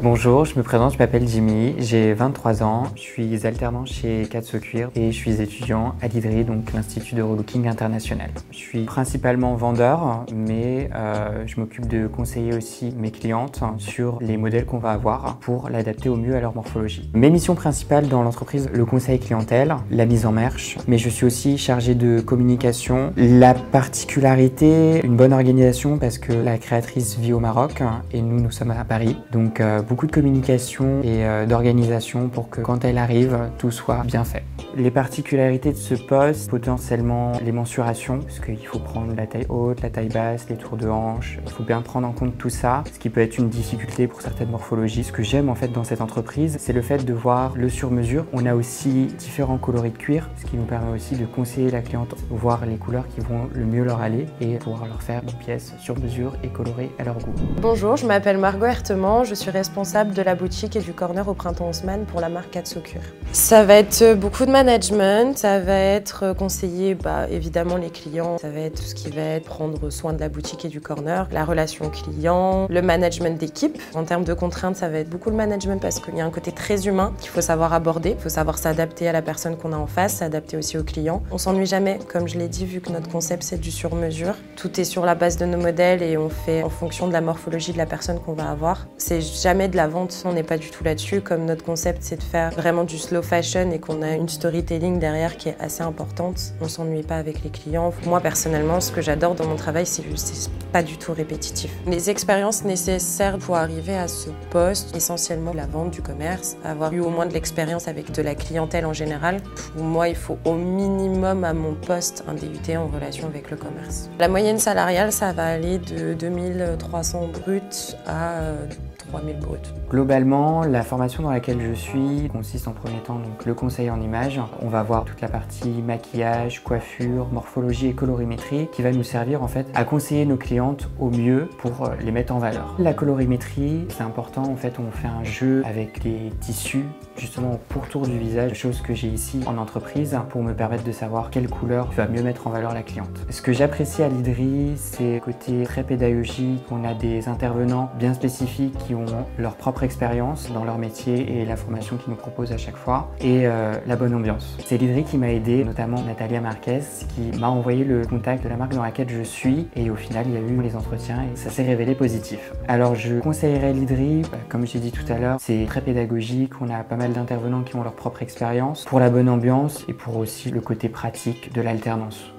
Bonjour, je me présente, je m'appelle Jimmy, j'ai 23 ans, je suis alternant chez Katso Cuir et je suis étudiant à l'IDRI, donc l'Institut de Relooking International. Je suis principalement vendeur, mais je m'occupe de conseiller aussi mes clientes sur les modèles qu'on va avoir pour l'adapter au mieux à leur morphologie. Mes missions principales dans l'entreprise, le conseil clientèle, la mise en merch, mais je suis aussi chargé de communication. La particularité, une bonne organisation parce que la créatrice vit au Maroc et nous sommes à Paris, donc beaucoup de communication et d'organisation pour que quand elle arrive, tout soit bien fait. Les particularités de ce poste, potentiellement les mensurations, parce qu'il faut prendre la taille haute, la taille basse, les tours de hanche, il faut bien prendre en compte tout ça, ce qui peut être une difficulté pour certaines morphologies. Ce que j'aime en fait dans cette entreprise, c'est le fait de voir le sur-mesure. On a aussi différents coloris de cuir, ce qui nous permet aussi de conseiller la cliente, voir les couleurs qui vont le mieux leur aller et pouvoir leur faire une pièce sur mesure et colorée à leur goût. Bonjour, je m'appelle Margot Hertement, je suis responsable de la boutique et du corner au Printemps Haussmann pour la marque Katso Cuir. Ça va être beaucoup de management, ça va être conseiller évidemment les clients, ça va être tout ce qui va être prendre soin de la boutique et du corner, la relation client, le management d'équipe. En termes de contraintes, ça va être beaucoup le management parce qu'il y a un côté très humain qu'il faut savoir aborder, il faut savoir s'adapter à la personne qu'on a en face, s'adapter aussi aux clients. On s'ennuie jamais, comme je l'ai dit, vu que notre concept c'est du sur-mesure. Tout est sur la base de nos modèles et on fait en fonction de la morphologie de la personne qu'on va avoir. C'est jamais de la vente, on n'est pas du tout là-dessus. Comme notre concept c'est de faire vraiment du slow fashion et qu'on a une storytelling derrière qui est assez importante, on s'ennuie pas avec les clients. Moi personnellement, ce que j'adore dans mon travail, c'est pas du tout répétitif. Les expériences nécessaires pour arriver à ce poste, essentiellement la vente, du commerce, avoir eu au moins de l'expérience avec de la clientèle en général. Pour moi, il faut au minimum à mon poste un DUT en relation avec le commerce. La moyenne salariale, ça va aller de 2300 bruts à 3000 bruts. Globalement, la formation dans laquelle je suis consiste en premier temps donc le conseil en images. On va voir toute la partie maquillage, coiffure, morphologie et colorimétrie qui va nous servir en fait à conseiller nos clientes au mieux pour les mettre en valeur. La colorimétrie, c'est important, en fait on fait un jeu avec des tissus justement au pourtour du visage, chose que j'ai ici en entreprise pour me permettre de savoir quelle couleur va mieux mettre en valeur la cliente. Ce que j'apprécie à l'IDRI, c'est le côté très pédagogique. On a des intervenants bien spécifiques qui ont leur propre expérience dans leur métier et la formation qu'ils nous proposent à chaque fois et la bonne ambiance. C'est l'IDRI qui m'a aidé, notamment Natalia Marquez qui m'a envoyé le contact de la marque dans laquelle je suis et au final il y a eu les entretiens et ça s'est révélé positif. Alors je conseillerais l'IDRI, comme j'ai dit tout à l'heure, c'est très pédagogique, on a pas mal d'intervenants qui ont leur propre expérience pour la bonne ambiance et pour aussi le côté pratique de l'alternance.